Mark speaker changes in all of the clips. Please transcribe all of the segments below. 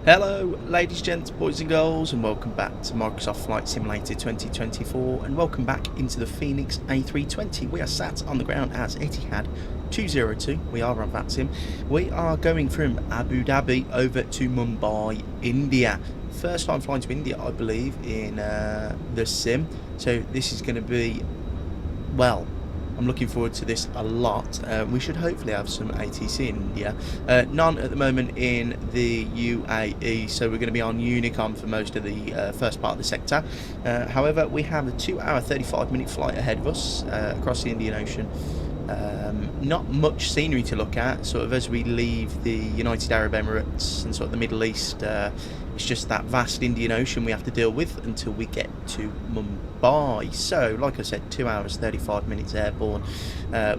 Speaker 1: Hello ladies, gents, boys and girls, and welcome back to Microsoft Flight Simulator 2024, and welcome back into the Fenix A320. We are sat on the ground as Etihad 202. We are on VATSIM. We are going from Abu Dhabi over to Mumbai, India. First time flying to India, I believe, in the sim. So this is going to be, well, I'm looking forward to this a lot. We should hopefully have some ATC in India. None at the moment in the UAE, so we're going to be on Unicom for most of the first part of the sector. However, we have a 2-hour 35-minute flight ahead of us across the Indian Ocean. Not much scenery to look at, sort of as we leave the United Arab Emirates and sort of the Middle East. It's just that vast Indian Ocean we have to deal with until we get to Mumbai. So, like I said, 2 hours 35 minutes airborne.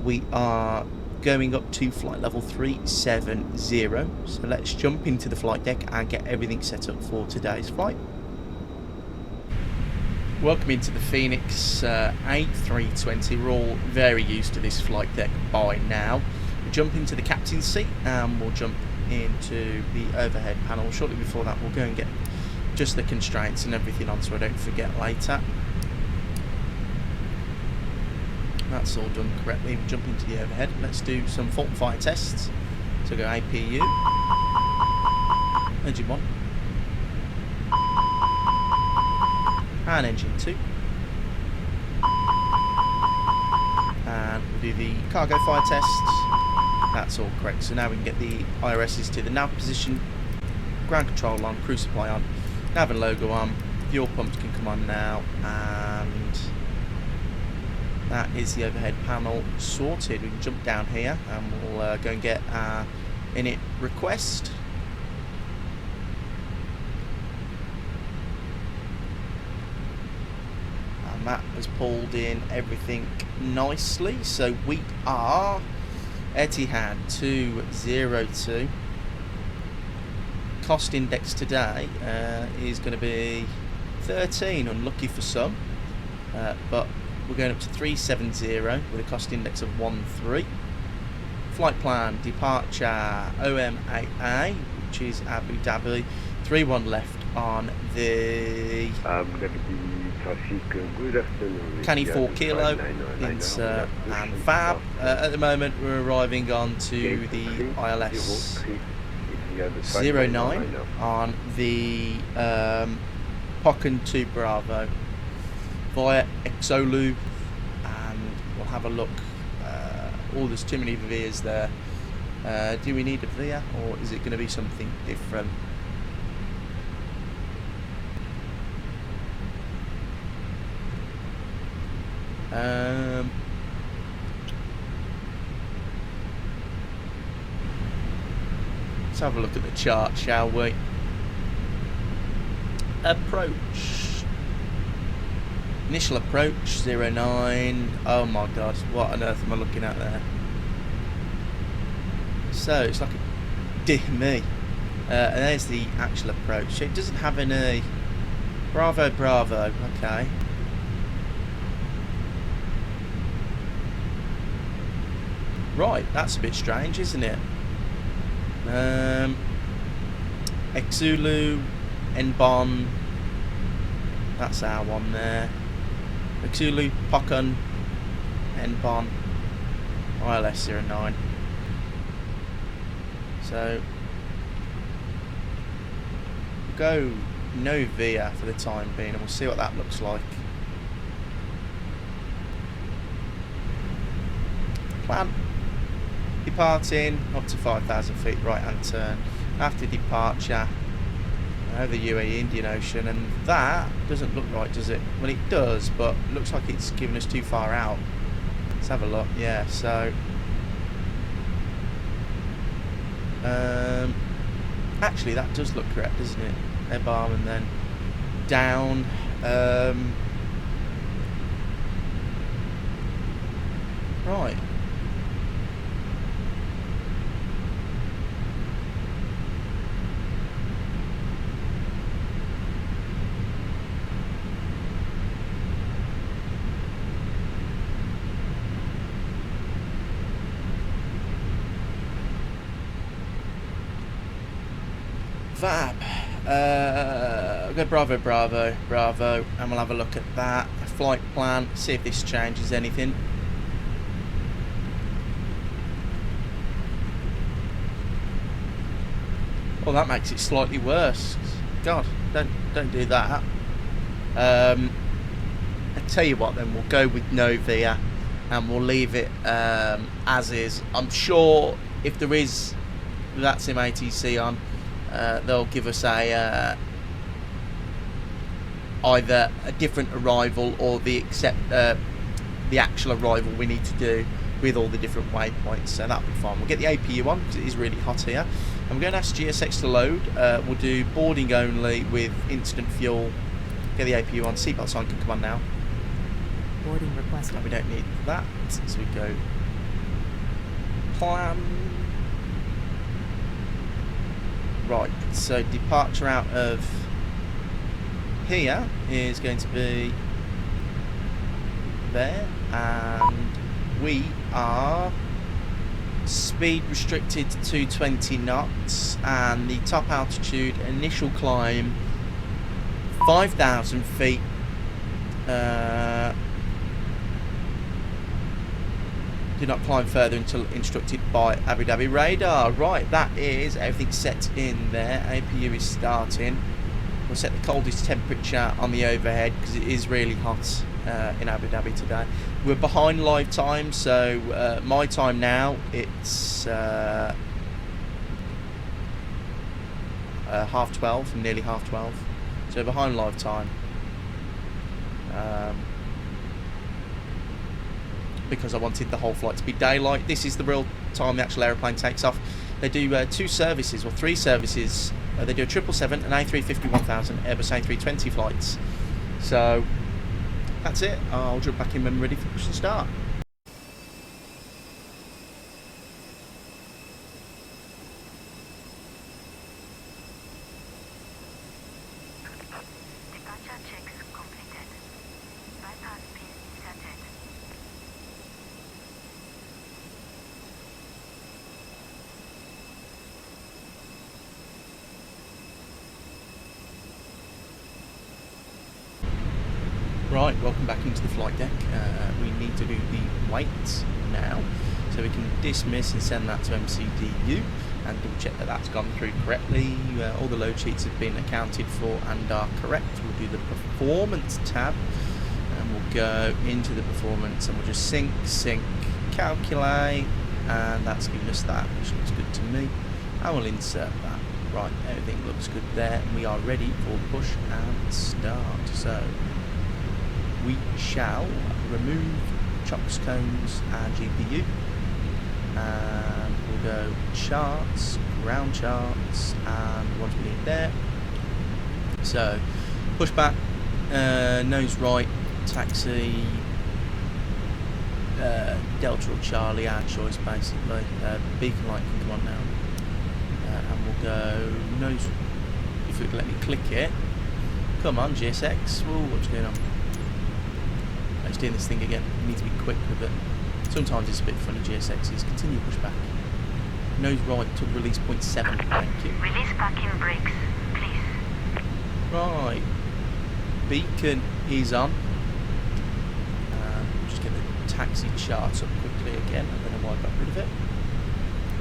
Speaker 1: We are going up to flight level 370. So let's jump into the flight deck and get everything set up for today's flight. Welcome into the Fenix A320. We're all very used to this flight deck by now. We'll jump into the captain's seat and we'll jump into the overhead panel. Shortly before that, we'll go and get just the constraints and everything on so I don't forget later. That's all done correctly. We'll jump into the overhead. Let's do some fault and fire tests. So go APU, engine 1, and engine 2, and we'll do the cargo fire tests. That's all correct. So now we can get the IRSs to the nav position, ground control on, crew supply on, nav and logo on, fuel pumps can come on now, and that is the overhead panel sorted. We can jump down here and we'll go and get our init request. And that has pulled in everything nicely. So we are Etihad 202. Cost index today is going to be 13, unlucky for some, but we're going up to 370 with a cost index of 13. Flight plan, departure OMAA, which is Abu Dhabi, 31 left on the
Speaker 2: good afternoon.
Speaker 1: Canny 4 Kilo insert and VABB. At the moment we're arriving on to the ILS 09 on the Pokken 2 Bravo via Exolu, and we'll have a look. There's too many veers there. Do we need a veer, or is it going to be something different? Let's have a look at the chart, shall we? Approach. Initial approach 09. Oh my god, what on earth am I looking at there? So it's like a dear me. And there's the actual approach. So it doesn't have any Bravo. Okay. Right, that's a bit strange, isn't it? Exulu, Nbon. That's our one there. Exulu, Pokken, Nbon, ILS 09. So we'll go no VIA for the time being, and we'll see what that looks like. Plan. Departing up to 5,000 feet, right hand turn. After departure, over the UAE Indian Ocean, and that doesn't look right, does it? Well, it does, but it looks like it's given us too far out. Let's have a look. Yeah, so actually that does look correct, doesn't it? Airbarm and then down. Right. VAB. We'll go Bravo, Bravo, Bravo, and we'll have a look at that. A flight plan, see if this changes anything. Well, that makes it slightly worse. God, don't do that. I tell you what, then we'll go with no VIA, and we'll leave it as is. I'm sure if there is VATSIM ATC on, they'll give us a either a different arrival or the actual arrival we need to do with all the different waypoints. So that'll be fine. We'll get the APU on because it is really hot here. And we're going to ask GSX to load. We'll do boarding only with instant fuel. Get the APU on. Seatbelt sign can come on now.
Speaker 2: Boarding requested.
Speaker 1: And we don't need that. So we go plan. Right. So departure out of here is going to be there, and we are speed restricted to 20 knots, and the top altitude initial climb 5,000 feet. Do not climb further until instructed by Abu Dhabi radar. Right, that is everything set in there. APU is starting. We'll set the coldest temperature on the overhead because it is really hot in Abu Dhabi today. We're behind live time, so my time now, it's 12:30, nearly 12:30. So behind live time. Because I wanted the whole flight to be daylight. This is the real time the actual aeroplane takes off. They do two services, or three services. They do a 777, an A350-1000, Airbus A320 flights. So that's it. I'll jump back in when we're ready for push and start.
Speaker 3: Departure checks completed. Bypass pin inserted.
Speaker 1: Right, welcome back into the flight deck. We need to do the weights now, so we can dismiss and send that to MCDU and double check that that's gone through correctly. All the load sheets have been accounted for and are correct. We'll do the performance tab, and we'll go into the performance, and we'll just sync, calculate, and that's giving us that, which looks good to me. And we'll insert that. Right, everything looks good there, and we are ready for push and start. So we shall remove chocks, cones and GPU, and we'll go charts, ground charts, and what do we need there? So push back, nose right, taxi, Delta or Charlie, our choice basically. Beacon light can come on now, and we'll go nose. If it would let me click it, come on GSX. Whoa, what's going on? It's doing this thing again. You need to be quick with it. Sometimes it's a bit funny. GSXs. Continue pushback. Nose right to release 0.7. Thank you.
Speaker 3: Release parking brakes, please.
Speaker 1: Right. Beacon is on. We'll just get the taxi charts up quickly again. I'm going to wipe got rid of it.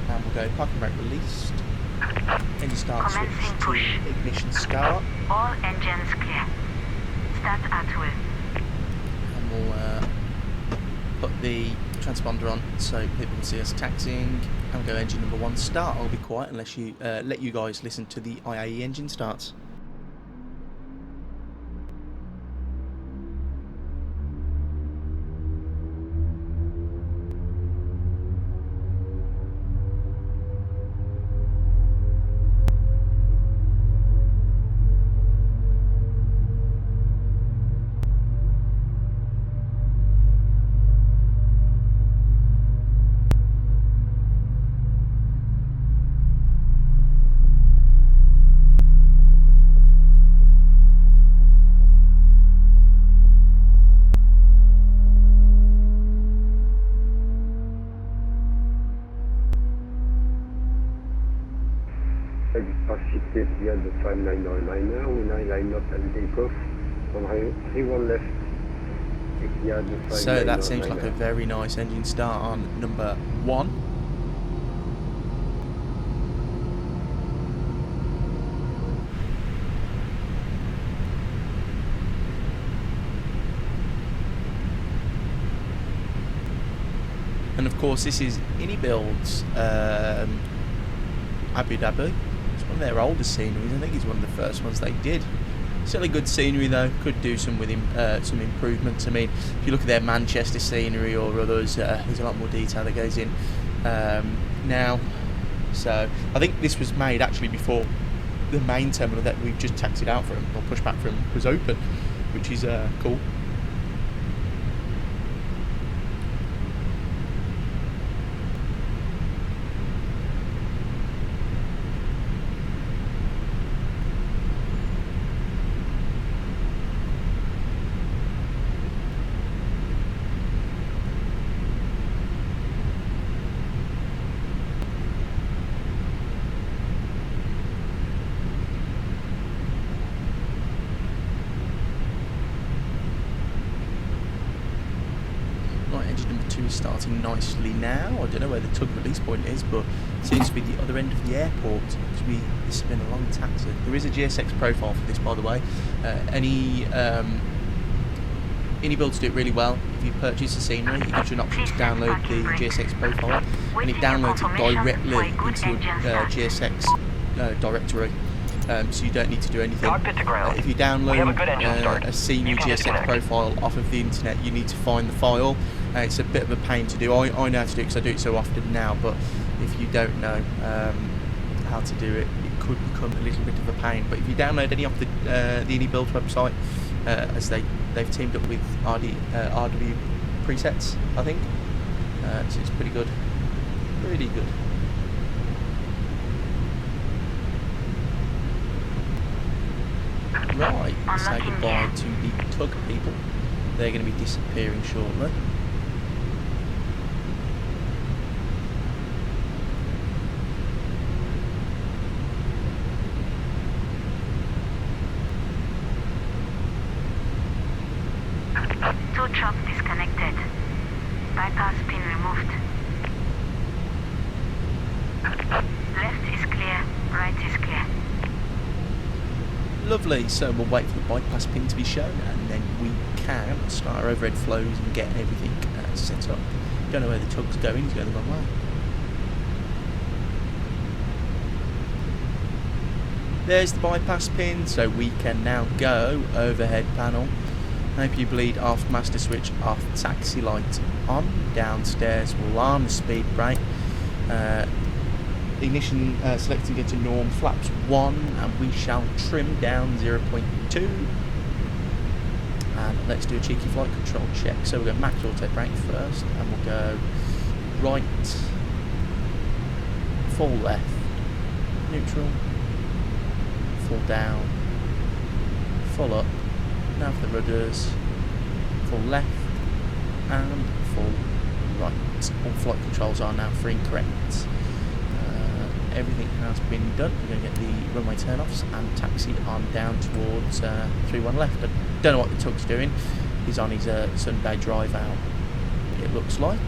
Speaker 1: And we'll go parking brake released. Engine start switch to ignition start.
Speaker 3: All engines clear. Start at will.
Speaker 1: We'll put the transponder on so people can see us taxiing, and we'll go engine number 1 start. I'll be quiet unless you let you guys listen to the IAE engine starts.
Speaker 4: Etihad 5999 when I line up and take off on highway left. Etihad 5999.
Speaker 1: So that seems like a very nice engine start on number 1. And of course this is Build's Abu Dhabi. It's one of their oldest sceneries. I think it's one of the first ones they did. Still a good scenery though. Could do some with some improvements. I mean, if you look at their Manchester scenery or others, there's a lot more detail that goes in now. So I think this was made actually before the main terminal that we've just taxied out from or pushed back from was open, which is cool. Engine number 2 is starting nicely now. I don't know where the tug release point is, but it seems to be the other end of the airport. This has been a long taxi. There is a GSX profile for this, by the way. Any builds do it really well. If you purchase the scenery, it gives you an option to download the GSX profile, and it downloads it directly into your GSX directory. So you don't need to do anything. If you download a scenery GSX profile off of the internet, you need to find the file. It's a bit of a pain to do. I know how to do it because I do it so often now, but if you don't know how to do it, it could become a little bit of a pain. But if you download any off the Build website, as they've teamed up with RW presets, I think, so it's pretty good, really good. Right, say goodbye to the tug people. They're going to be disappearing shortly.
Speaker 3: Two trucks disconnected. Bypass pin removed. Left is clear, right is clear.
Speaker 1: Lovely, so we'll wait for the bypass pin to be shown and then we can start our overhead flows and get everything set up. Don't know where the tug's going, it's going the wrong way. There's the bypass pin, so we can now go overhead panel. Hope bleed off, master switch off, taxi light on, downstairs, we'll arm the speed brake. Ignition selecting into norm, flaps 1, and we shall trim down 0.2. And let's do a cheeky flight control check. So we'll go max auto brake first, and we'll go right, full left, neutral, full down, full up. Now for the rudders, full left and full right. All flight controls are now free and correct. Everything has been done. We're going to get the runway turn-offs and taxi on down towards 31 left. I don't know what the tug's doing. He's on his Sunday drive out, it looks like.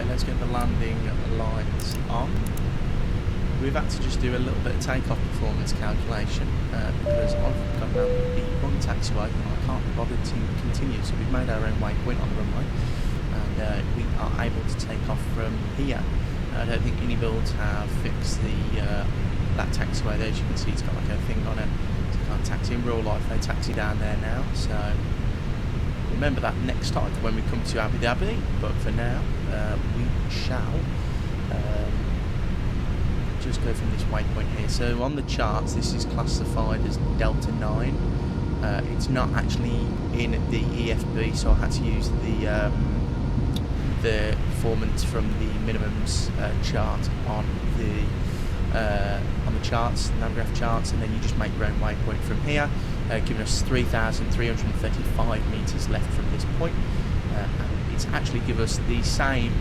Speaker 1: Let's get the landing lights on. we've had to just do a little bit of takeoff performance calculation because I've gone down the wrong taxiway and I can't be bothered to continue. So we've made our own waypoint on the runway, and we are able to take off from here. I don't think any builds have fixed that taxiway there. As you can see, it's got like a thing on it, so you can't taxi in real life. They taxi down there now, so remember that next time when we come to Abu Dhabi. But for now, we shall just go from this waypoint here. So on the charts, this is classified as Delta 9. It's not actually in the EFB, so I had to use the performance from the minimums chart on the charts, the Navigraph charts, and then you just make your own waypoint from here, giving us 3,335 meters left from this point. And it's actually give us the same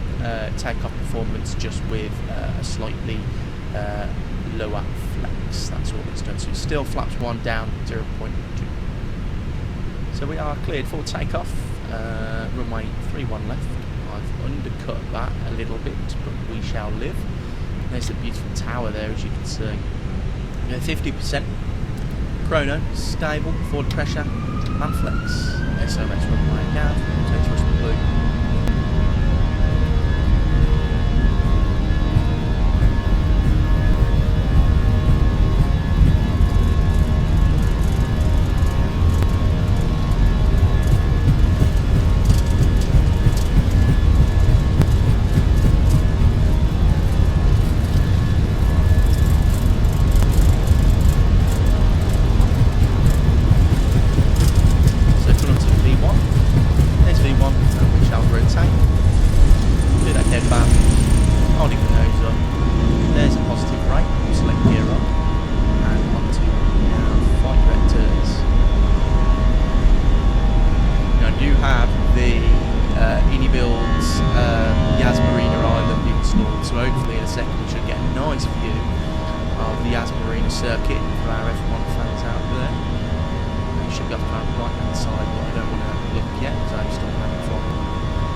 Speaker 1: takeoff performance, just with a slightly lower flex. That's all it's done. So it's still flaps 1 down 0.2. So we are cleared for takeoff. Runway 31 left. I've undercut that a little bit, but we shall live. There's the beautiful tower there, as you can see. 50%. Chrono, stable, forward pressure, and flex. SOS runway now. Take trust the blue.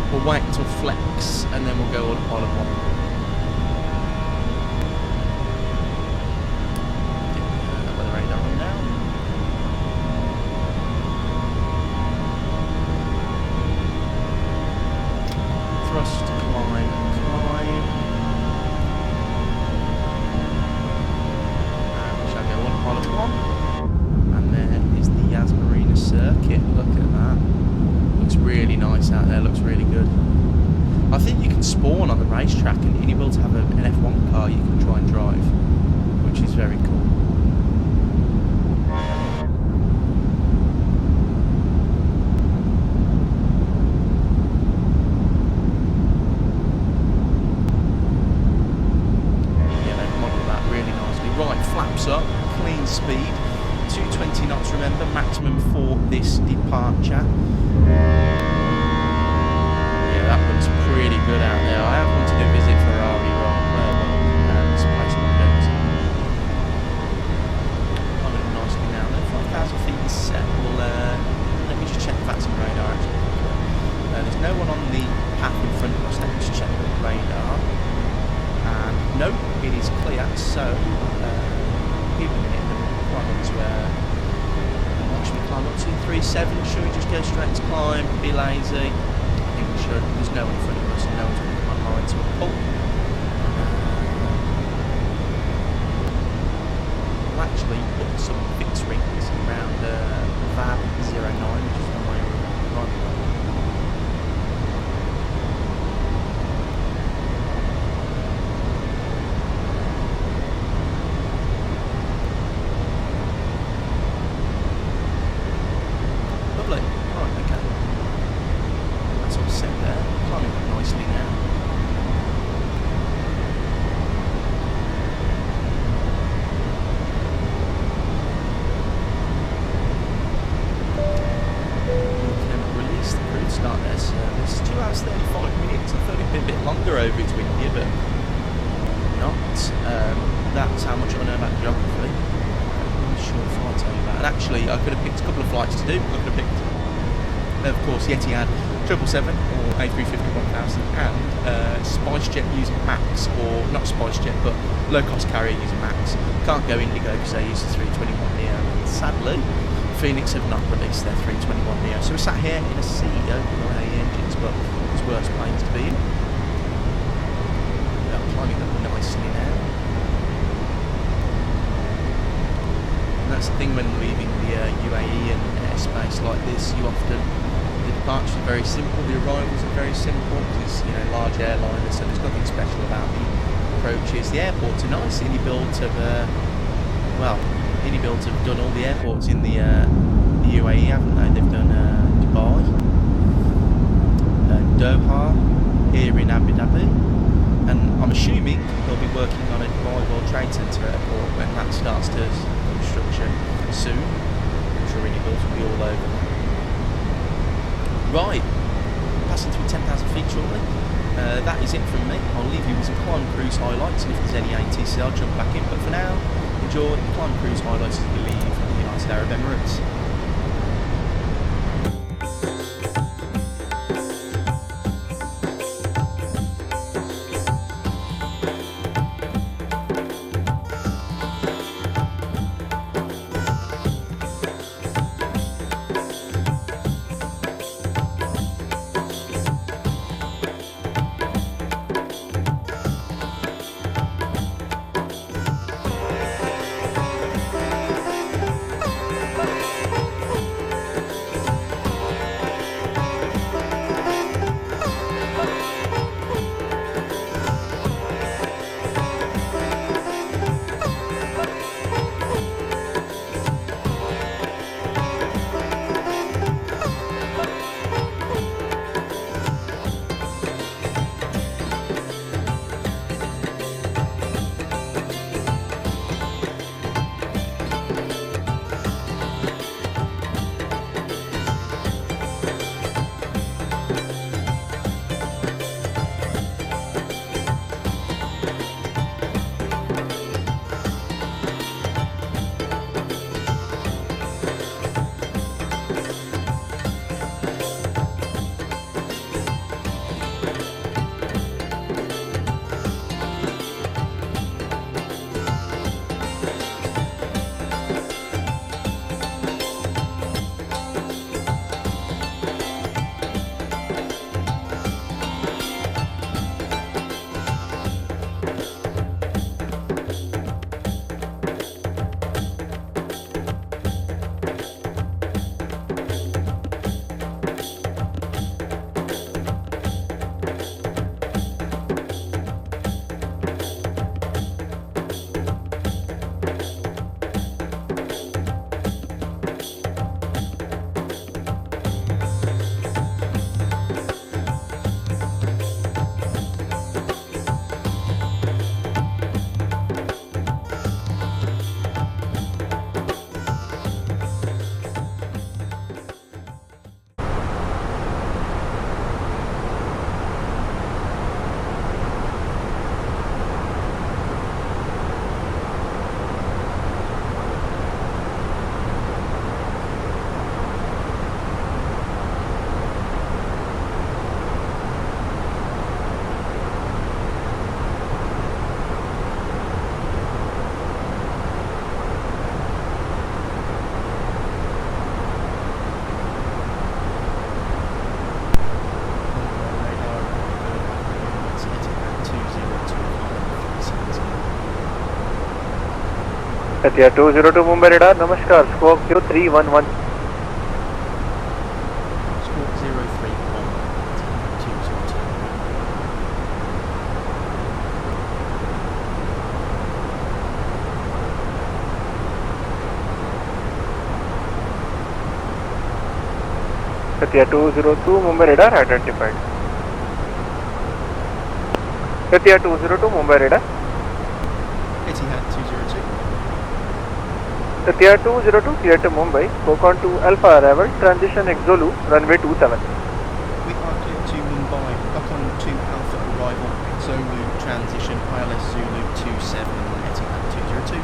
Speaker 1: We'll wait until flex and then we'll go all on one. Weather radar on now. Thrust, climb. And we shall go on pilot 1. And there is the Yas Marina circuit. Look at that. Looks really nice out there, looks really good. I think you can spawn on the racetrack and you're able to have an F1 car you can try and drive, which is very cool. Yeah, they've modelled that really nicely. Right, flaps up, clean speed, 220 knots remember, maximum for this departure. Yeah, that looks pretty good out there. I have wanted to visit Ferrari this place I'm going to. I'm going nicely now. 5,000 feet is set. Well, let me just check the VATSIM radar actually. There's no one on the path in front of us. Let me just check the radar. And no, it is clear. So, give a minute. Climb up to what should we climb up to? 3.7. Should we just go straight to climb? Be lazy? I think we should. There's no one in front of us and no one's going to come on line to a pull. We'll actually put some fixed rings around VABB 09, which is one way right. That's how much I know about geography. I'm not sure if I'll tell you that. And actually, I could have picked a couple of flights to do. I could have picked Of course, the Etihad 777 or A350-1000 and SpiceJet using MAX, or not SpiceJet but low-cost carrier using MAX. Can't go Indigo because they use the 321neo. Sadly, Fenix have not released their 321neo, so we're sat here in a sea of OMAA engines, but there's worse planes to be in. We are climbing up nicely now. And that's the thing when leaving the UAE and airspace like this, you often, the departures are very simple, the arrivals are very simple, because it's, large airliners, so there's nothing special about the approaches. The airports are nice. Builds have done all the airports in the UAE, haven't they? They've done Dubai, Doha, here in Abu Dhabi, and I'm assuming they'll be working on a Dubai World Trade Center airport when that starts to construction soon. I'm sure Indigo's will be all over. Right, passing through 10,000 feet shortly. That is it from me. I'll leave you with some climb cruise highlights, and if there's any ATC I'll jump back in, but for now, enjoy climb cruise highlights as we leave the United Arab Emirates.
Speaker 5: Etihad 202 Mumbai radar, Namaskar, squawk 0311.
Speaker 1: Squawk 031, 202.
Speaker 5: Etihad 202 Mumbai radar identified. Etihad 202 Mumbai radar.
Speaker 1: Etihad 202.
Speaker 5: Etihad 202 clear to Mumbai, Kokon to Alpha arrival, transition Xolu, runway 27.
Speaker 1: We are clear to Mumbai, Kokon to Alpha arrival, Zulu transition, ILS Zulu 27, Etihad 202.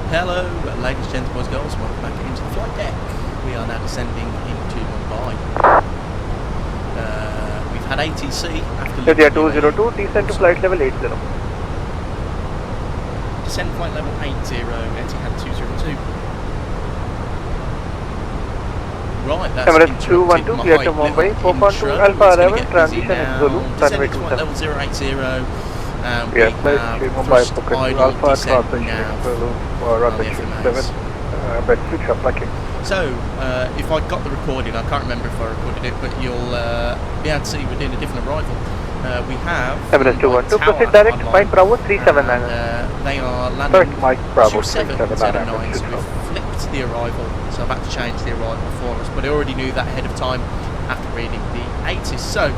Speaker 1: Hello, ladies, gents, boys, girls, welcome back into the flight deck. We are now descending into Mumbai. We've had ATC after
Speaker 5: Etihad 202, descend to flight level 80.
Speaker 1: Descend flight level 80, Etihad 202. Right, that's
Speaker 5: Emirates 212,
Speaker 1: my
Speaker 5: clear to
Speaker 1: little
Speaker 5: Mumbai, Copan to
Speaker 1: intro.
Speaker 5: Alpha
Speaker 1: It's gonna
Speaker 5: Level,
Speaker 1: get busy
Speaker 5: transition
Speaker 1: now.
Speaker 5: Zulu, runway
Speaker 1: Descending flight
Speaker 5: 27.
Speaker 1: level 080. We
Speaker 5: Yes, flight
Speaker 1: have
Speaker 5: to Mumbai,
Speaker 1: thrust
Speaker 5: Pocket
Speaker 1: idle
Speaker 5: Alpha,
Speaker 1: descent
Speaker 5: transition
Speaker 1: now
Speaker 5: Zulu,
Speaker 1: on
Speaker 5: runway
Speaker 1: the
Speaker 5: 27.
Speaker 1: FMAs.
Speaker 5: Bed switch up, lucky.
Speaker 1: So, if I got the recording, I can't remember if I recorded it, but you'll be able to see we're doing a different arrival. We have
Speaker 5: Emirates 212, proceed direct, Mike Bravo 379.
Speaker 1: they are landing
Speaker 5: First Mike Bravo
Speaker 1: 2779, so
Speaker 5: 379.
Speaker 1: we've flipped the arrival, so I've had to change the arrival for us, but I already knew that ahead of time after reading the 80s. So,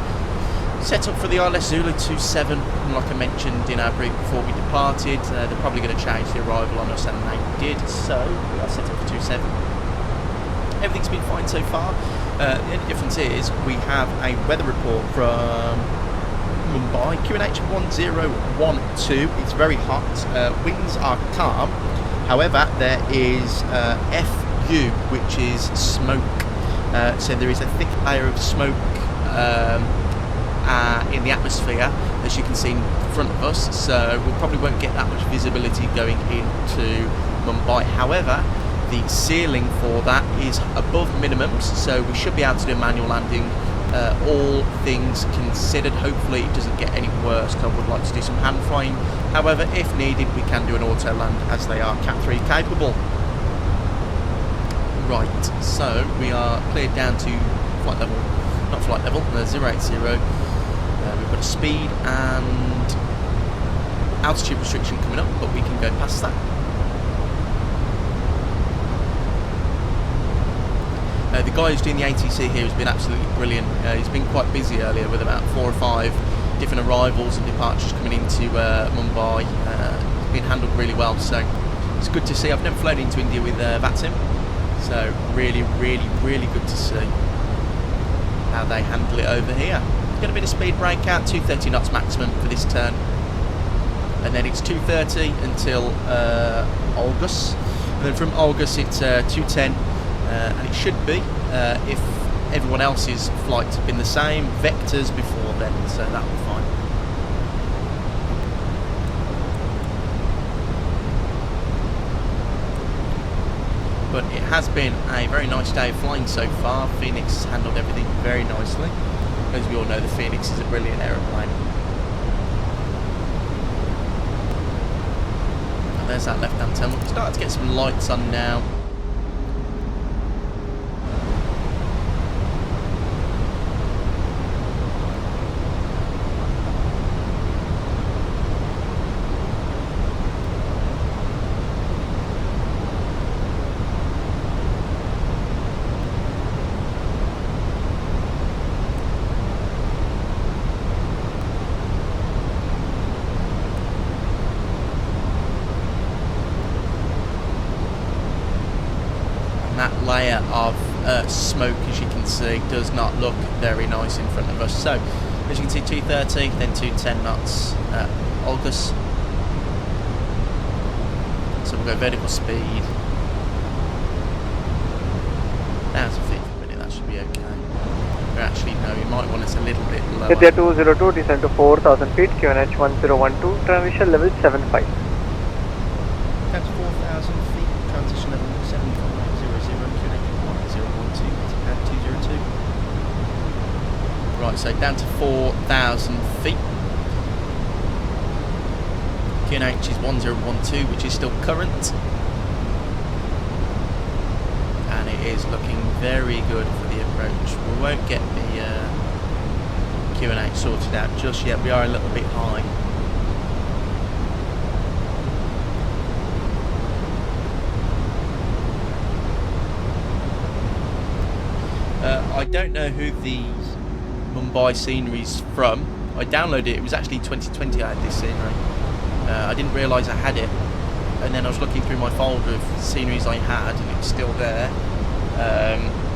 Speaker 1: set up for the ILS Zulu 27, and like I mentioned in our brief before we departed, they're probably going to change the arrival on us, and they did, so we are set up for 27. Everything's been fine so far. The only difference is we have a weather report from Mumbai, QNH 1012. It's very hot. Winds are calm. However, there is FU, which is smoke. So there is a thick layer of smoke in the atmosphere, as you can see in front of us. So we probably won't get that much visibility going into Mumbai. However, the ceiling for that is above minimums, so we should be able to do a manual landing. All things considered, hopefully it doesn't get any worse. I would like to do some hand flying. However, if needed, we can do an auto land as they are Cat 3 capable. Right, so we are cleared down to flight level, not flight level, 080. We've got a speed and altitude restriction coming up, but we can go past that. The guy who's doing the ATC here has been absolutely brilliant. He's been quite busy earlier with about 4 or 5 different arrivals and departures coming into Mumbai. It's been handled really well, so it's good to see. I've never flown into India with VATSIM, so really good to see how they handle it over here. It's going to be a speed breakout, 230 knots maximum for this turn, and then it's 230 until August, and then from August it's 210. And it should be, if everyone else's flights have been the same, vectors before then, so that'll be fine. But it has been a very nice day of flying so far. Phoenix has handled everything very nicely. As we all know, the Phoenix is a brilliant aeroplane. And there's that left-hand turn. We're starting to get some lights on now. That layer of smoke, as you can see, does not look very nice in front of us. So, as you can see, 230, then 210 knots August. So we'll go vertical speed. Down to 50 minutes, that should be okay. But actually, no, you might want us a little bit lower.
Speaker 5: Etihad 202, descend to 4,000 feet, QNH 1012, transition level 75.
Speaker 1: Down to 4,000 feet, transition level 75. 202. Right, so down to 4,000 feet. QNH is 1012, which is still current. And it is looking very good for the approach. We won't get the QNH sorted out just yet. We are a little bit high. I don't know who the Mumbai scenery's from. I downloaded it. It was actually 2020 I had this scenery. I didn't realise I had it, and then I was looking through my folder of sceneries I had, and it was still there.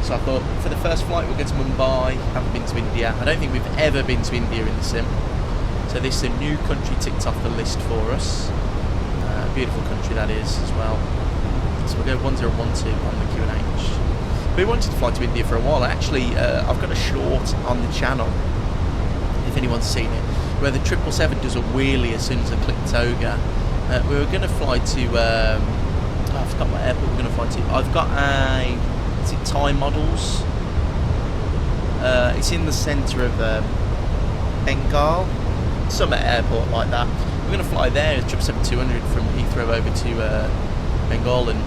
Speaker 1: So I thought, for the first flight we'll go to Mumbai. Haven't been to India. I don't think we've ever been to India in the sim. So this is a new country ticked off the list for us. Beautiful country that is as well. So we'll go 1012 on the QNH. We wanted to fly to India for a while. Actually, I've got a short on the channel, if anyone's seen it, where the 777 does a wheelie as soon as I click toga. We were going to fly to, I forgot what airport we're going to fly to. I've got a, is it Thai Models? It's in the centre of Bengal, some airport like that. We're going to fly there, 777-200 from Heathrow over to Bengal, and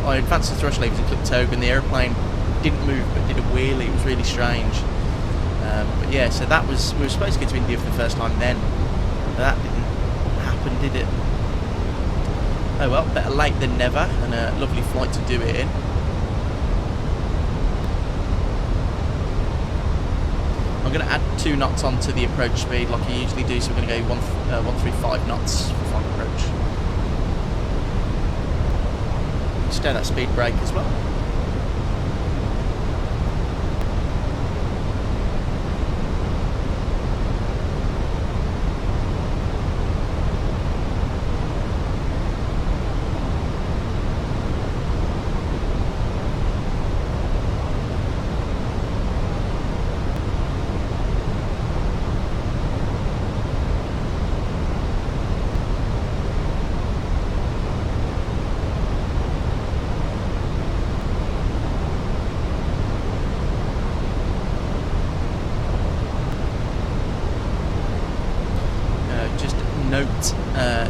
Speaker 1: I advanced the thrust levers and clicked toga, and the aeroplane didn't move but did a wheelie. It was really strange. But yeah, so that was, we were supposed to get to India for the first time then, but that didn't happen, did it? Oh well, better late than never, and a lovely flight to do it in. I'm going to add 2 knots onto the approach speed like I usually do, so we're going to go 135 knots for final approach. Stay that speed brake as well.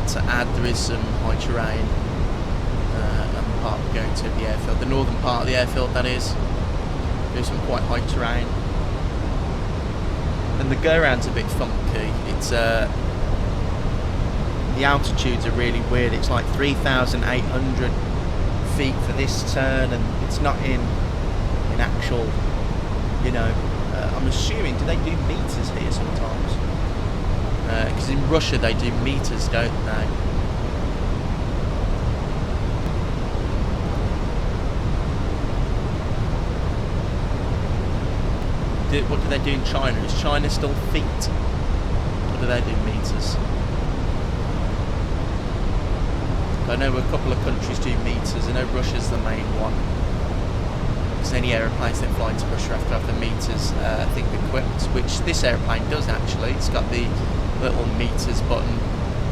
Speaker 1: To add, there is some high terrain on the part we're going to the airfield, the northern part of the airfield that is. There's some quite high terrain, and the go around's a bit funky. It's the altitudes are really weird. It's like 3,800 feet for this turn, and it's not in actual, you know, I'm assuming, do they do meters here sometimes? Because in Russia they do meters, don't they? What do they do in China? Is China still feet? Or do they do meters? I know a couple of countries do meters. I know Russia's the main one. Because any aeroplanes that fly to Russia have to have the meters, I think, equipped, which this aeroplane does actually. It's got the little meters button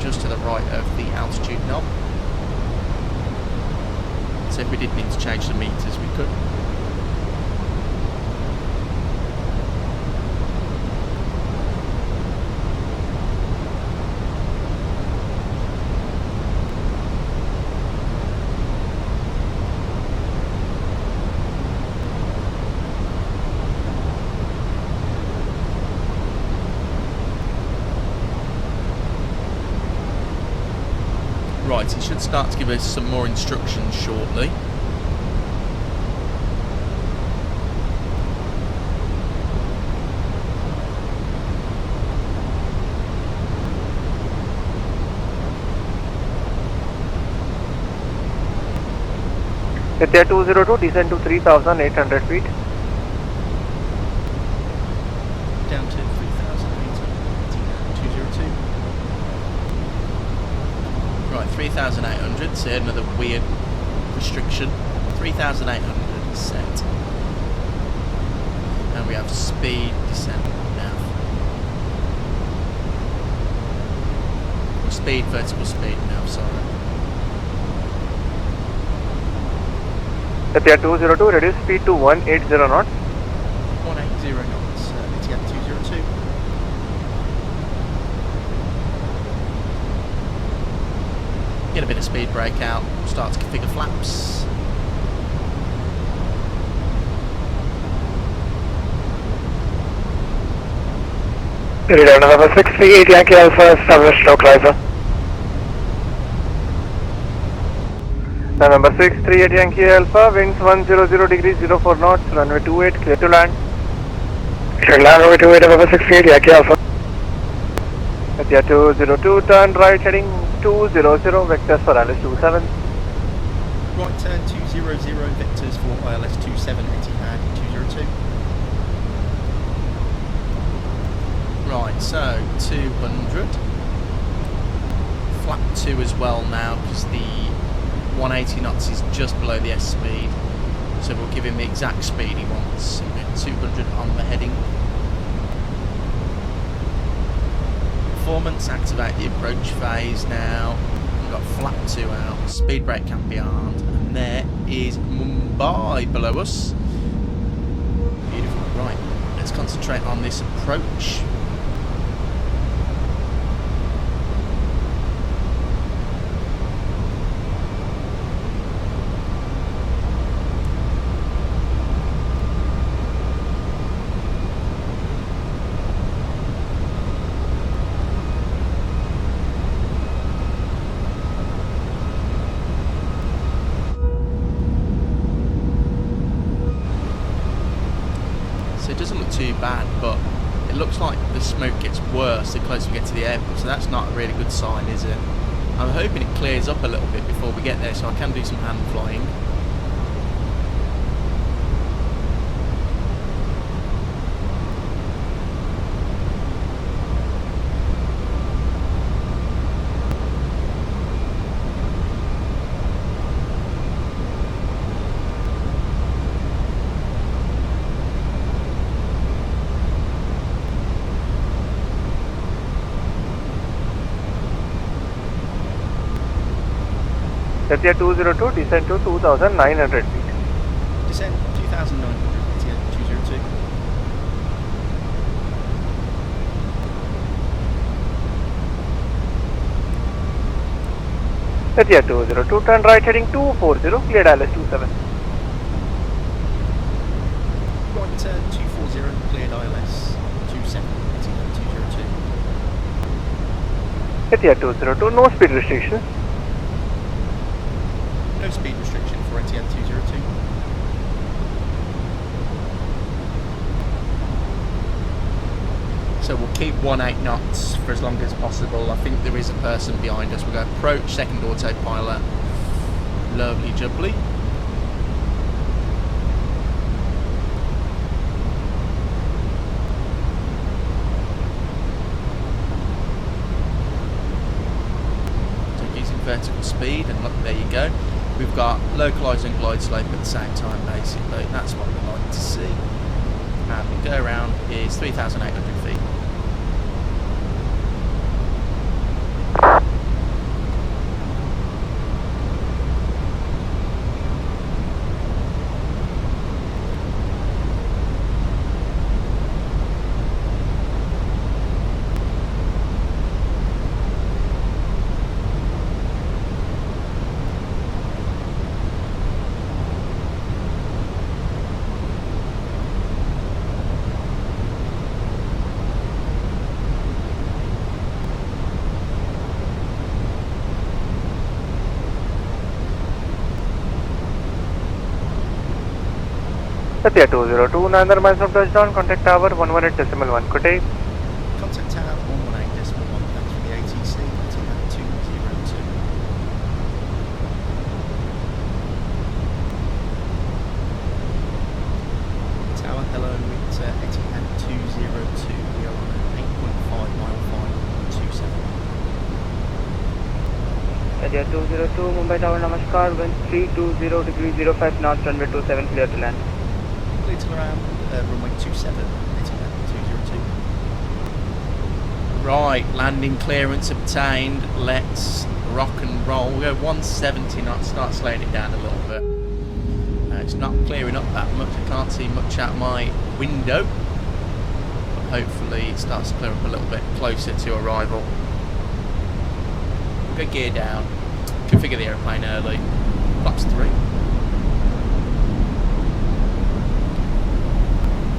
Speaker 1: just to the right of the altitude knob. So if we did need to change the meters, we could. Right, it should start to give us some more instructions shortly.
Speaker 5: Etihad 202, descend to 3,800 feet.
Speaker 1: Down to 3,800, 202. Right, 3,800, so another weird restriction. 3,800 is set. And we have speed descent now. Or speed, vertical speed now, sorry.
Speaker 5: Etihad 202, reduce speed to 180 knots.
Speaker 1: 180 knots, Etihad 202. Get a bit of speed brake out, start to configure flaps.
Speaker 5: Radar number 638 Yankee Alpha, establish stroke riser. Number 638 Yankee Alpha, winds 100 degrees 04 knots, runway 28, clear to land. Clear to land, runway 28, number 638 Yankee Alpha. Etihad 202, turn right heading 200, vectors for ILS 27.
Speaker 1: Right turn 200, vectors for ILS 27, Etihad 202. Right, so 200. Flap 2 as well now, because the 180 knots is just below the S speed, so we'll give him the exact speed he wants. 200 on the heading. Performance, activate the approach phase now. We've got flap 2 out, speed brake can be armed, and there is Mumbai below us. Beautiful. Right, let's concentrate on this approach. Too bad, but it looks like the smoke gets worse the closer we get to the airport, so that's not a really good sign, is it? I'm hoping it clears up a little bit before we get there so I can do some hand flying.
Speaker 5: Etihad 202, descend to 2,900 feet.
Speaker 1: Descend 2,900, Etihad 202.
Speaker 5: Etihad 202, turn right heading 240, cleared ILS 27.
Speaker 1: Right turn 240, cleared ILS 27, Etihad 202.
Speaker 5: Etihad 202, no speed restrictions.
Speaker 1: No speed restriction for Etihad 202. So we'll keep 18 knots for as long as possible. I think there is a person behind us. We're going to approach second autopilot. Lovely jubbly. So using vertical speed, and look, there you go. We've got localised and glide slope at the same time, basically. That's what we like to see. And the go around is 3,800 feet.
Speaker 5: Etihad 202, 900 miles from touchdown, contact tower 118.1. Good day.
Speaker 1: Contact tower 118.1, thanks for the ATC, Etihad 202. Tower, hello, it's Etihad 202, we are on an 8.5 mile flight, 27.
Speaker 5: Etihad 202, Mumbai Tower, Namaskar, wind 320 degrees 05 knots, runway 27, clear to land.
Speaker 1: Clear to land, runway 27, Etihad 202. Right, landing clearance obtained. Let's rock and roll. We'll go 170 knots, start slowing it down a little bit. It's not clearing up that much. I can't see much out my window. But hopefully it starts to clear up a little bit closer to arrival. We'll go gear down. Configure the aeroplane early. Flaps 3.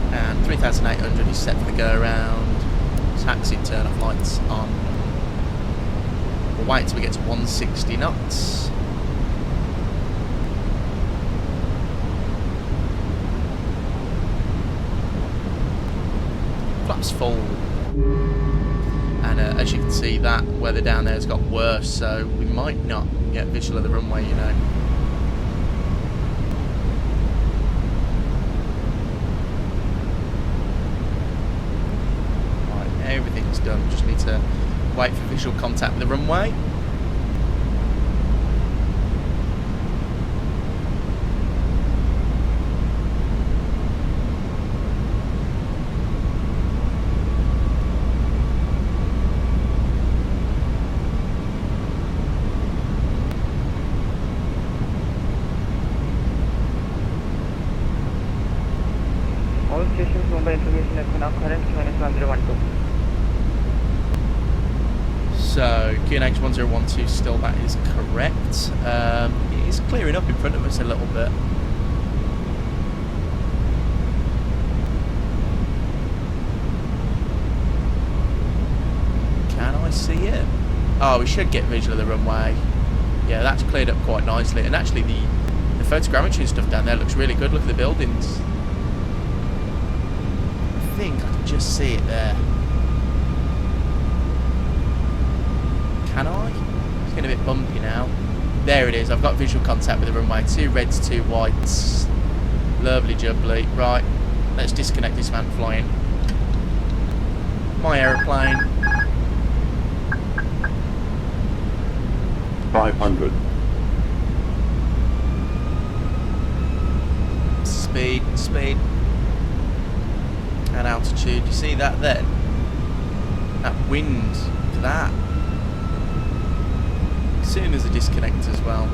Speaker 1: And 3,800 is set for the go around. Taxi, turn off lights on. We'll wait until we get to 160 knots. Flaps full. And as you can see, that weather down there has got worse, so we might not get visual of the runway, you know. Everything's done, just need to wait for visual contact with the runway.
Speaker 5: Mumbai information is now current Fenix 1012.
Speaker 1: So, QNH 1012 still, that is correct. It is clearing up in front of us a little bit. Can I see it? Oh, we should get visual of the runway. Yeah, that's cleared up quite nicely. And actually the photogrammetry and stuff down there looks really good. Look at the buildings. I think I can just see it there. Can I? It's getting a bit bumpy now. There it is. I've got visual contact with the runway. 2 reds, 2 whites. Lovely jubbly. Right, let's disconnect this man flying. My aeroplane.
Speaker 6: 500.
Speaker 1: Speed, speed. And altitude. You see that then? That wind. Look at that. As soon as the disconnect as well.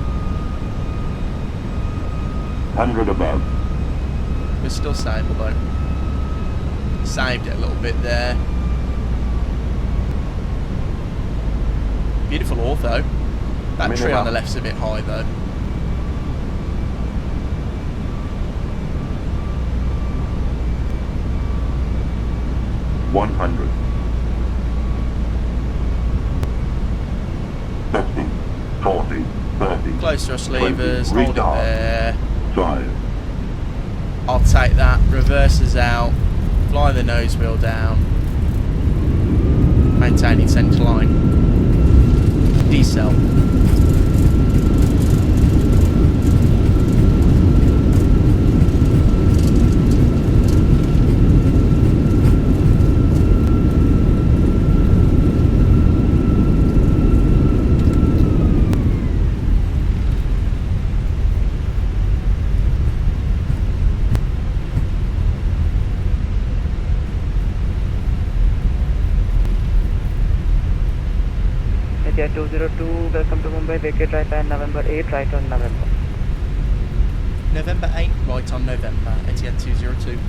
Speaker 6: 100 above.
Speaker 1: We're still stable though. Saved it a little bit there. Beautiful ortho. That tree on the left's a bit high though.
Speaker 6: $100. 50, 40, 30.
Speaker 1: Close thrust
Speaker 6: 20,
Speaker 1: levers, hold it
Speaker 6: retard.
Speaker 1: there.
Speaker 6: 5.
Speaker 1: I'll take that. Reverses out. Fly the nose wheel down. Maintaining centre line. Decel.
Speaker 5: Etihad 202, welcome to Mumbai, vacate right on November 8, right on November.
Speaker 1: November 8, right on November. Etihad 202.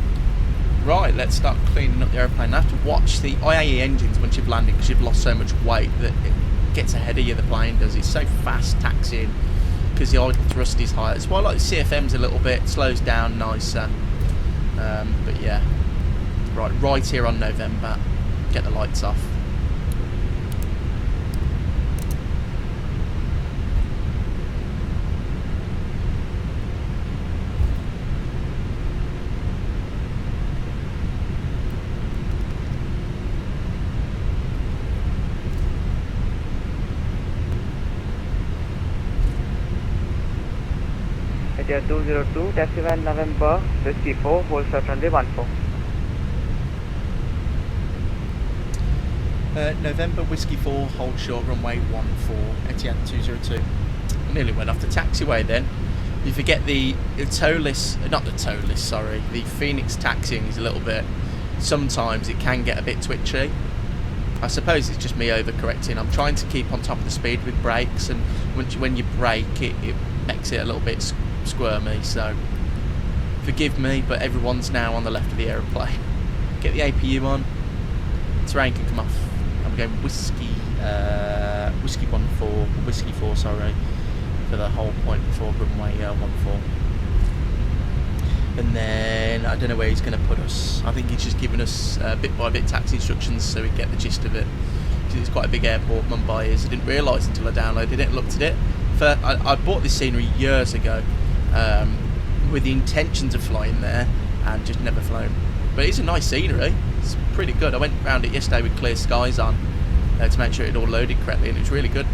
Speaker 1: Right, let's start cleaning up the aeroplane. I have to watch the IAE engines once you've landed because you've lost so much weight that it gets ahead of you, the plane does. It's so fast taxiing because the idle thrust is higher. It's why I like the CFMs a little bit, slows down nicer. But yeah, right here on November. Get the lights off.
Speaker 5: Etihad 202, taxi van November, Whiskey 4, hold short runway 14.
Speaker 1: November Whiskey 4, hold short runway 14, Etihad 202. I nearly went off the taxiway then. You forget the toeless, not the toeless, sorry, the Fenix taxiing is a little bit, sometimes it can get a bit twitchy. I suppose it's just me overcorrecting. I'm trying to keep on top of the speed with brakes, and when you brake it makes it a little bit squirmy, so forgive me, but everyone's now on the left of the aeroplane. Get the APU on, terrain can come off. I'm going whiskey 4, sorry, for the whole point before runway 14. And then I don't know where he's going to put us. I think he's just giving us bit by bit taxi instructions so we get the gist of it. Because it's quite a big airport, Mumbai is. I didn't realise until I downloaded it and looked at it. I bought this scenery years ago with the intentions of flying there and just never flown. But it's a nice scenery. It's pretty good. I went round it yesterday with clear skies on to make sure it all loaded correctly, and it was really good.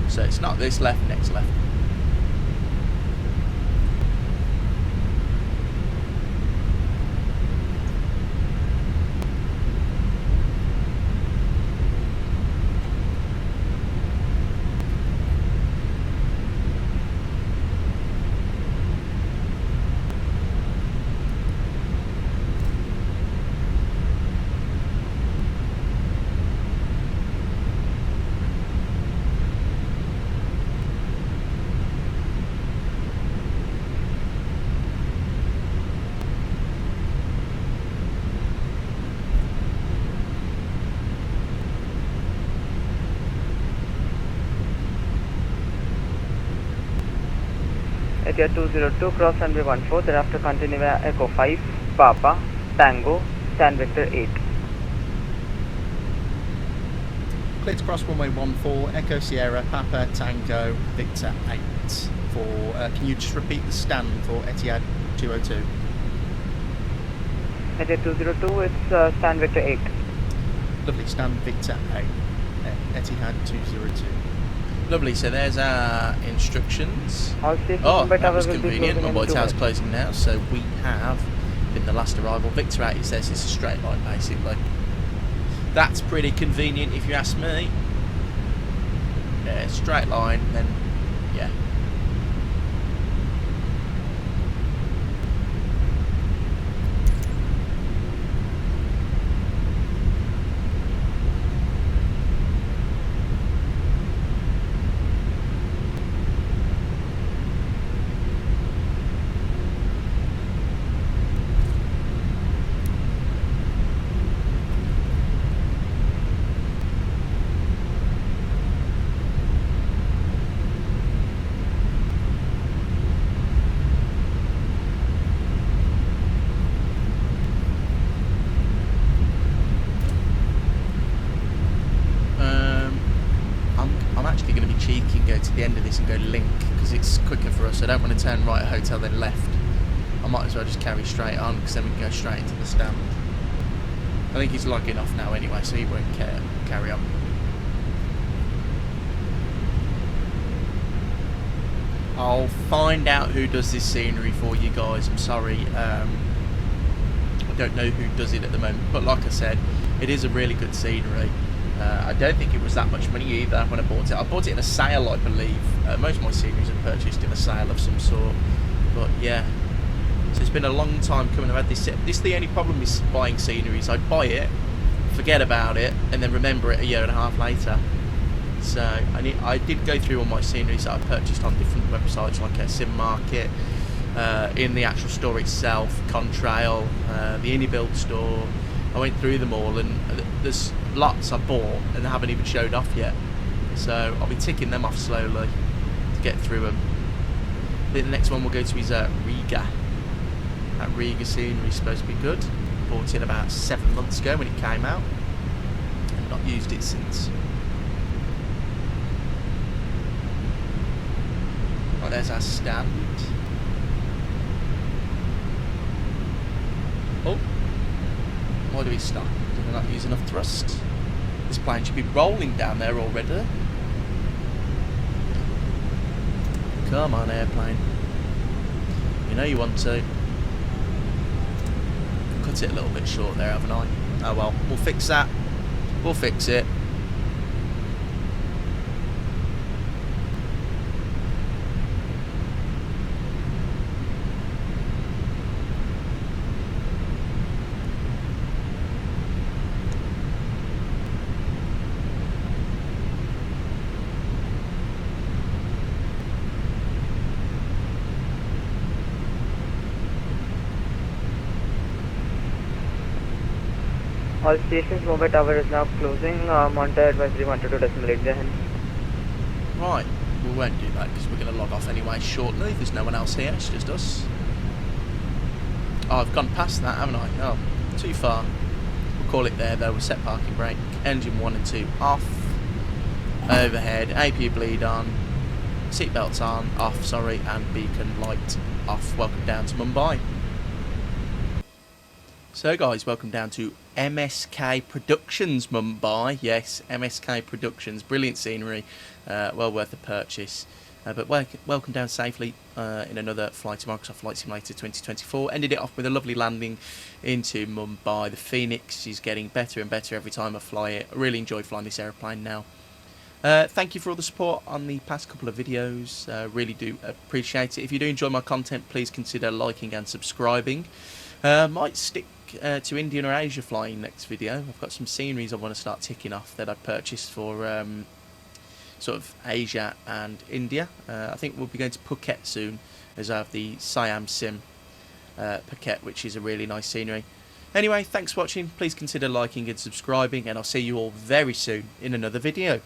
Speaker 1: So it's not this left, next left.
Speaker 5: Etihad 202, cross runway 14, thereafter continue via Echo 5, Papa, Tango, Stan Victor 8.
Speaker 1: Clear to cross runway 14, Echo Sierra, Papa, Tango, Victor 8. Can you just repeat the stand for Etihad 202?
Speaker 5: Etihad 202, it's Stan Victor 8.
Speaker 1: Lovely, stand Victor 8, Etihad 202. Lovely, so there's our instructions.
Speaker 5: All stations
Speaker 1: Oh,
Speaker 5: Mumbai
Speaker 1: that
Speaker 5: Tower
Speaker 1: was
Speaker 5: will be
Speaker 1: convenient.
Speaker 5: closing in
Speaker 1: Mumbai
Speaker 5: 2
Speaker 1: Tower's
Speaker 5: minutes.
Speaker 1: closing now, so we have been the last arrival. Victor 8, it says it's a straight line, basically. That's pretty convenient if you ask me. Yeah, straight line, then, yeah. I'm actually going to be cheeky and go to the end of this and go link because it's quicker for us. I don't want to turn right at hotel then left. I might as well just carry straight on because then we can go straight into the stand. I think he's logging off now anyway, so he won't carry on. I'll find out who does this scenery for you guys. I'm sorry, I don't know who does it at the moment, but like I said, it is a really good scenery. I don't think it was that much money either when I bought it. I bought it in a sale, I believe. Most of my sceneries are purchased in a sale of some sort. But yeah, so it's been a long time coming. I've had this. This is the only problem with buying sceneries. I buy it, forget about it, and then remember it a year and a half later. So I did go through all my sceneries that I purchased on different websites like Sim Market, in the actual store itself, Contrail, the IndyBuild store. I went through them all, and there's lots I bought and they haven't even showed off yet. So I'll be ticking them off slowly to get through them. I think the next one we'll go to is Riga. That Riga scenery is supposed to be good. Bought it about 7 months ago when it came out, and not used it since. Right, there's our stand. Oh, why do we stop? Did we not use enough thrust? This plane should be rolling down there already. Come on, airplane. You know you want to. Cut it a little bit short there, haven't I? Oh well, we'll fix that. We'll fix it.
Speaker 5: All stations Mumbai Tower is now closing. Monte advisory 122.8 Jahan.
Speaker 1: Right, we won't do that because we're going to log off anyway shortly. There's no one else here, it's just us. Oh, I've gone past that, haven't I? Oh, too far. We'll call it there though. We'll set parking brake. Engine 1 and 2 off. Overhead, AP bleed on. Seatbelts on, off, sorry, and beacon light off. Welcome down to Mumbai. So guys, welcome down to MSK Productions Mumbai. Yes, MSK Productions, brilliant scenery, well worth the purchase. But welcome down safely in another flight to Microsoft Flight Simulator 2024. Ended it off with a lovely landing into Mumbai. The Phoenix is getting better and better every time I fly it. I really enjoy flying this aeroplane now. Thank you for all the support on the past couple of videos. Really do appreciate it. If you do enjoy my content, please consider liking and subscribing. Might stick to India or Asia flying next video. I've got some sceneries I want to start ticking off that I purchased for sort of Asia and India. I think we'll be going to Phuket soon, as I have the Siam-SIM Phuket, which is a really nice scenery. Anyway, thanks for watching. Please consider liking and subscribing, and I'll see you all very soon in another video.